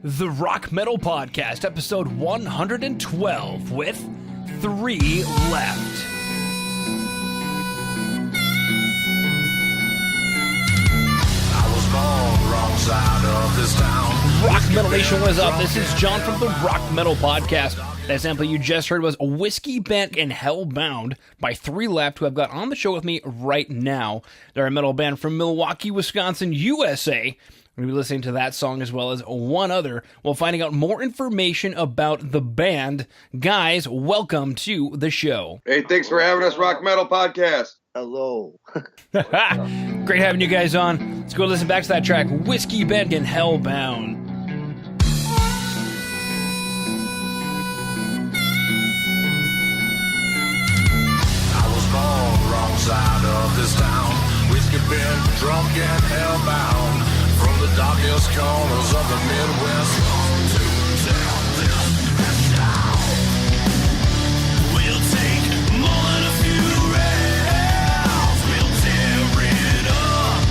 The Rock Metal Podcast, episode 112, with 3 left. I was born wrong side of this town. Rock Metal Nation, what is up? This is John from the Rock Metal Podcast. That sample you just heard was Whiskey Bent and Hellbound by 3 Left, who I've got on the show with me right now. They're a metal band from Milwaukee, Wisconsin, USA. We're going to be listening to that song as well as one other while finding out more information about the band. Guys, welcome to the show. Hey, thanks for having us, Rock Metal Podcast. Hello. Great having you guys on. Let's go listen back to that track, Whiskey Bent and Hellbound. I was born wrong side of this town. Whiskey bent, drunk and hellbound. From the darkest corners of the Midwest. To tear this down. We'll take more than a few rounds. We'll tear it up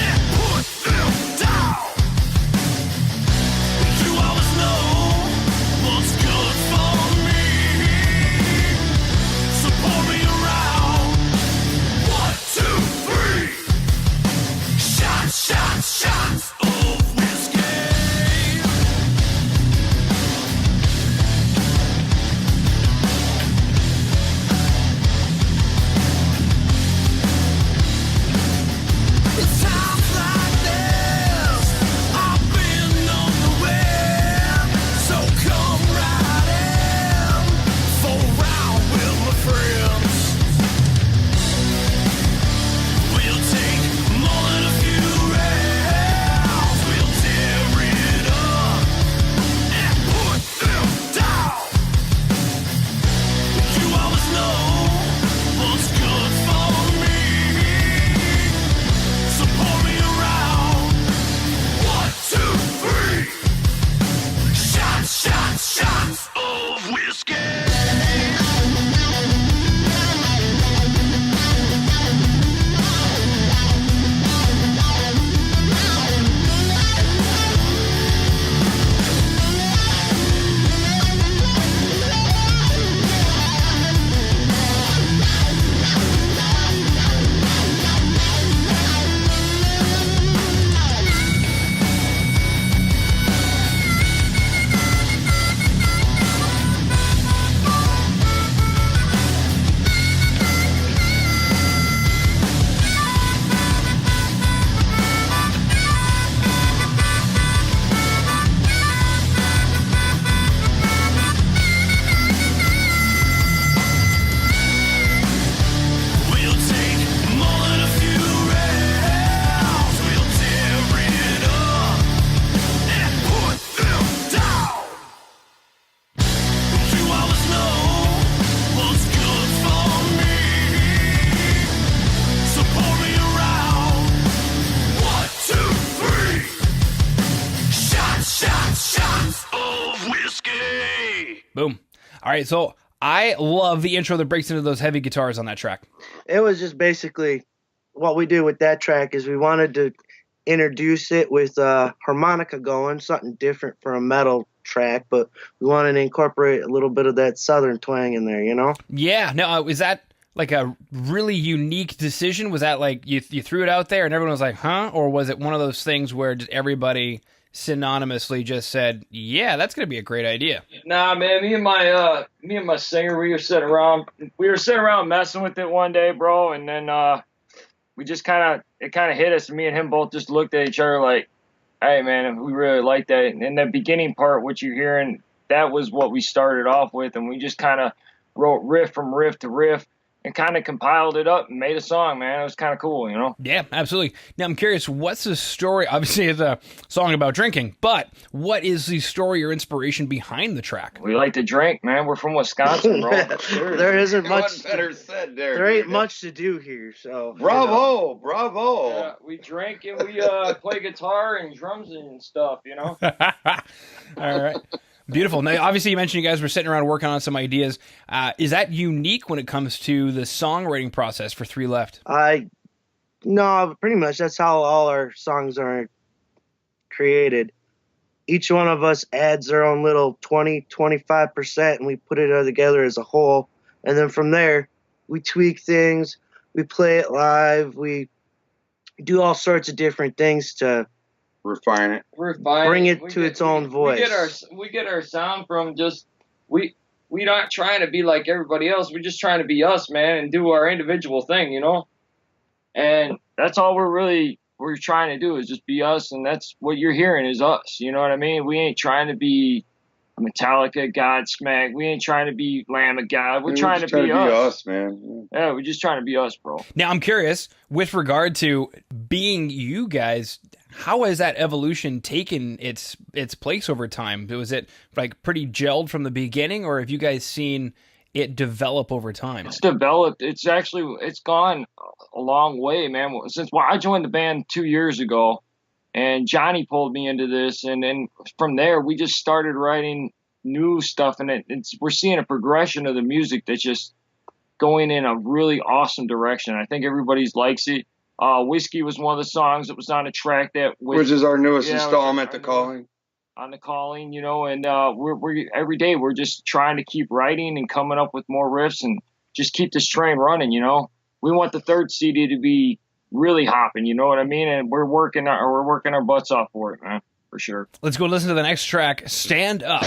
and put them down. You always know what's good for me. Support me around. 1, 2, 3. Shots of whiskey. It's times like this I've been on the web. So come right in for a round with my friends. We'll take more than a few rounds. We'll tear it up and put them down. You always know what's good for me. Support me around. 1, 2, 3. Shots of whiskey. We'll take more than a few rounds. We'll tear it up and put them down. You always know what's good for me. Support me around. 1, 2, 3. Shots of whiskey. Boom. All right, so I love the intro that breaks into those heavy guitars on that track. It was just basically what we did with that track is we wanted to introduce it with harmonica going, something different for a metal track, but we wanted to incorporate a little bit of that southern twang in there, you know? Yeah. Now, is that like a really unique decision? Was that like you threw it out there and everyone was like, huh? Or was it one of those things where just everybody synonymously just said, yeah, that's going to be a great idea? Nah, man. Me and my singer, we were sitting around messing with it one day, bro, and then we just kind of hit us. And me and him both just looked at each other like, hey, man, we really like that. And the beginning part, what you're hearing, that was what we started off with, and we just kind of wrote riff from riff to riff and kind of compiled it up and made a song, man. It was kind of cool, you know? Yeah, absolutely. Now, I'm curious, what's the story? Obviously, it's a song about drinking, but what is the story or inspiration behind the track? We like to drink, man. We're from Wisconsin, bro. There isn't What much. better said there. There ain't dude. much to do here, so. Bravo, bravo. Yeah, we drink and we play guitar and drums and stuff, you know? All right. Beautiful. Now, obviously, you mentioned you guys were sitting around working on some ideas. Is that unique when it comes to the songwriting process for 3 Left? No, pretty much that's how all our songs are created. each one of us adds their own little 20-25%, and we put it all together as a whole. And then from there, we tweak things, we play it live, we do all sorts of different things to refine it, bring it to its own voice. We get our sound from just we not trying to be like everybody else. We're just trying to be us, man, and do our individual thing, you know. And that's all we're trying to do is just be us, and that's what you're hearing is us. You know what I mean? We ain't trying to be Metallica, Godsmack. We ain't trying to be Lamb of God. We're trying to be us, man. Yeah, we're just trying to be us, bro. Now, I'm curious, with regard to being you guys, how has that evolution taken its place over time? Was it like pretty gelled from the beginning, or have you guys seen it develop over time? It's developed. It's gone a long way, man. Since I joined the band 2 years ago, and Johnny pulled me into this, and then from there we just started writing new stuff, and we're seeing a progression of the music that's just going in a really awesome direction. I think everybody likes it. Whiskey was one of the songs that was on a track which is our newest installment, The Calling. On The Calling, you know, and we're every day we're just trying to keep writing and coming up with more riffs and just keep this train running, you know. We want the third CD to be really hopping, you know what I mean? And we're working our butts off for it, man, for sure. Let's go listen to the next track, Stand Up.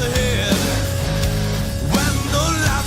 Ahead when the light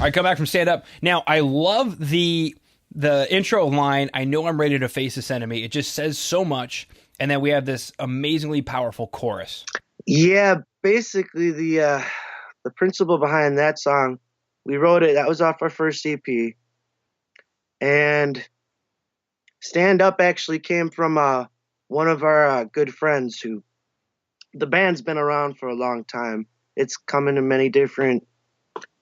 I come back from Stand Up. Now, I love the intro line, I know I'm ready to face this enemy. It just says so much. And then we have this amazingly powerful chorus. Yeah, basically the principle behind that song, we wrote it, that was off our first EP. And Stand Up actually came from one of our good friends who, the band's been around for a long time. It's come in many different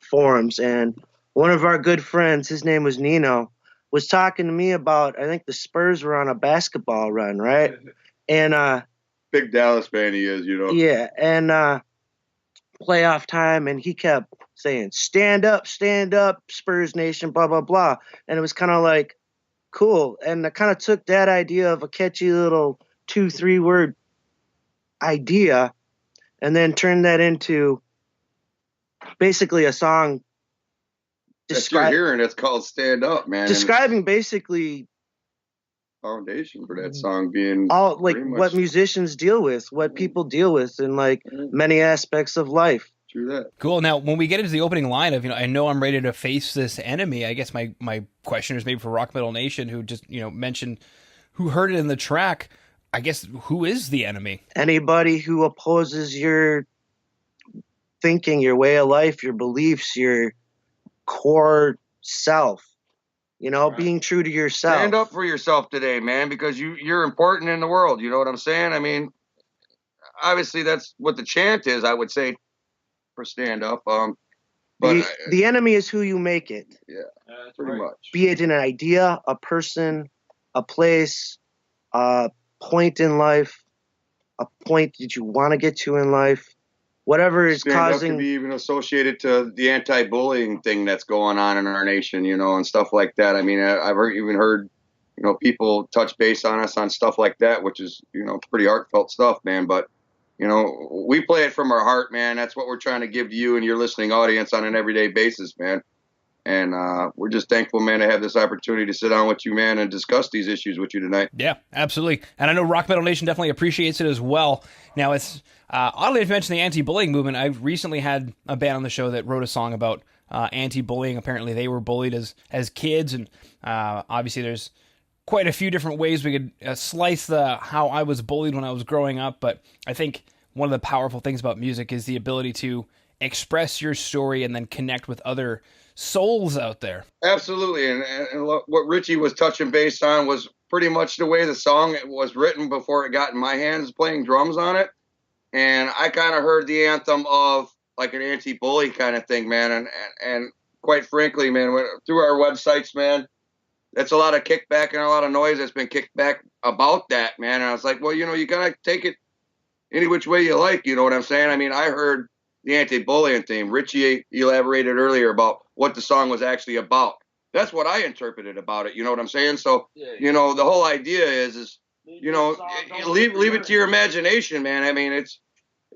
forms. And one of our good friends, his name was Nino, was talking to me about, I think the Spurs were on a basketball run, right? And Big Dallas fan he is, you know. yeah, and playoff time, and he kept saying, stand up, Spurs Nation, blah, blah, blah. And it was kind of like, cool. And I kind of took that idea of a catchy little 2-3 word idea and then turned that into basically a song. That you're hearing, it's called Stand Up, man. Describing basically foundation for that song being all like what musicians deal with, what people deal with in like many aspects of life. True that. Cool. Now, when we get into the opening line of, I know I'm ready to face this enemy, I guess my question is maybe for Rock Metal Nation, who just, mentioned who heard it in the track. I guess, who is the enemy? Anybody who opposes your thinking, your way of life, your beliefs, your core self. Right. Being true to yourself. Stand up for yourself today, man, because you're important in the world. You know what I'm saying? I mean, obviously that's what the chant is, I would say, for stand up. But the enemy is who you make it. Yeah, pretty much. Be it an idea, a person, a place, a point in life, a point that you want to get to in life. Whatever is causing. Could be even associated to the anti-bullying thing that's going on in our nation, and stuff like that. I mean, I've even heard, people touch base on us on stuff like that, which is, pretty heartfelt stuff, man. But, we play it from our heart, man. That's what we're trying to give to you and your listening audience on an everyday basis, man. And we're just thankful, man, to have this opportunity to sit down with you, man, and discuss these issues with you tonight. Yeah, absolutely. And I know Rock Metal Nation definitely appreciates it as well. Now, it's oddly to mention the anti-bullying movement. I've recently had a band on the show that wrote a song about anti-bullying. Apparently, they were bullied as kids, and obviously there's quite a few different ways we could slice how I was bullied when I was growing up. But I think one of the powerful things about music is the ability to express your story and then connect with other souls out there. Absolutely. And what Richie was touching base on was pretty much the way the song was written before it got in my hands, playing drums on it. And I kind of heard the anthem of like an anti-bully kind of thing, man. And quite frankly, man, through our websites, man, that's a lot of kickback and a lot of noise that's been kicked back about that, man. And I was like, well, you got to take it any which way you like. You know what I'm saying? I mean, I heard the anti-bullying theme. Richie elaborated earlier about what the song was actually about. That's what I interpreted about it. You know what I'm saying? So, the whole idea is leave it to your imagination, man. I mean, it's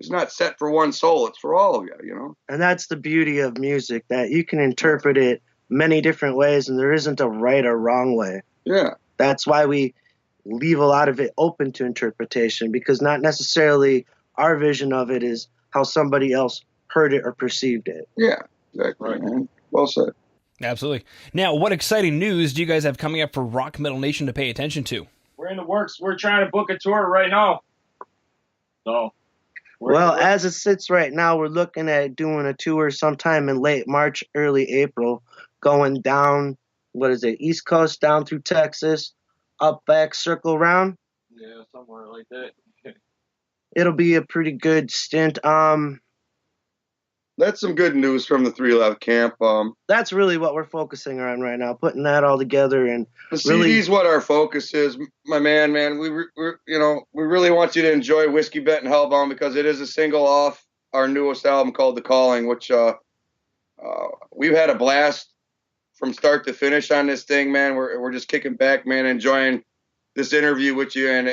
not set for one soul. It's for all of you, And that's the beauty of music, that you can interpret it many different ways, and there isn't a right or wrong way. Yeah. That's why we leave a lot of it open to interpretation, because not necessarily our vision of it is how somebody else heard it or perceived it. Yeah, exactly. Right. Man. Well said. Absolutely. Now, what exciting news do you guys have coming up for Rock Metal Nation to pay attention to? We're in the works. We're trying to book a tour right now. So, well, as it sits right now, we're looking at doing a tour sometime in late March, early April, going down, East Coast, down through Texas, up, back, circle around. Yeah, somewhere like that. It'll be a pretty good stint. That's some good news from the 311 camp. That's really what we're focusing on right now, putting that all together. And the CD's what our focus is, my man. We really want you to enjoy Whiskey Bent and Hellbound, because it is a single off our newest album called The Calling, which we've had a blast from start to finish on this thing, man. We're just kicking back, man, enjoying this interview with you and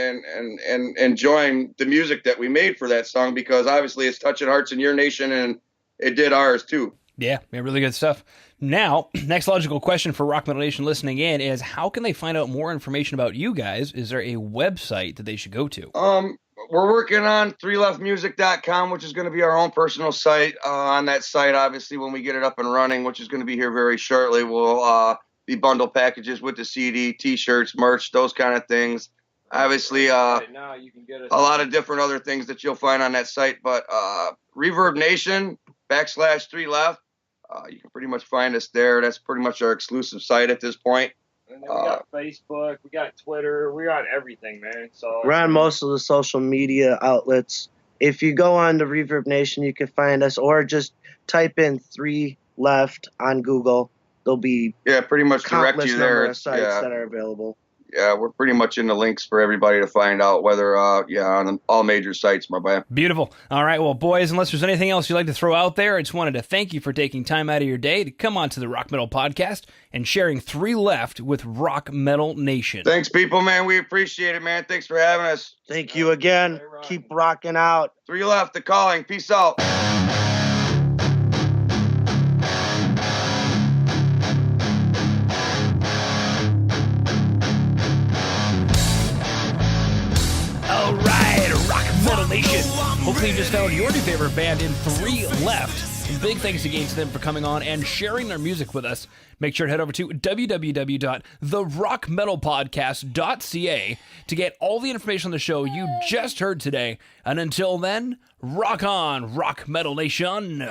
enjoying the music that we made for that song, because obviously it's touching hearts in your nation, and it did ours too. Yeah, really good stuff. Now, next logical question for Rock Metal Nation listening in is, how can they find out more information about you guys? Is there a website that they should go to? we're working on 3leftmusic.com, which is going to be our own personal site. On that site, obviously, when we get it up and running, which is going to be here very shortly, we'll be bundle packages with the CD, T-shirts, merch, those kind of things. Obviously, Right now you can get us a lot of different other things that you'll find on that site. But Reverb Nation /3left, you can pretty much find us there. That's pretty much our exclusive site at this point. And then we got Facebook, we got Twitter, we got everything, man. So We're on most of the social media outlets. If you go on to Reverb Nation, you can find us, or just type in 3 Left on Google. There'll be pretty much direct countless you number there. of sites that are available. Yeah, we're pretty much in the links for everybody to find out whether, on all major sites, my boy. Beautiful. All right, well, boys, unless there's anything else you'd like to throw out there, I just wanted to thank you for taking time out of your day to come on to the Rock Metal Podcast and sharing 3 Left with Rock Metal Nation. Thanks, people, man. We appreciate it, man. Thanks for having us. Thank you again. Keep rocking out. 3 Left, the calling. Peace out. All right, Rock Metal Nation. Hopefully you just found your new favorite band in 3 Left. And big thanks again to them for coming on and sharing their music with us. Make sure to head over to www.therockmetalpodcast.ca to get all the information on the show you just heard today. And until then, rock on, Rock Metal Nation.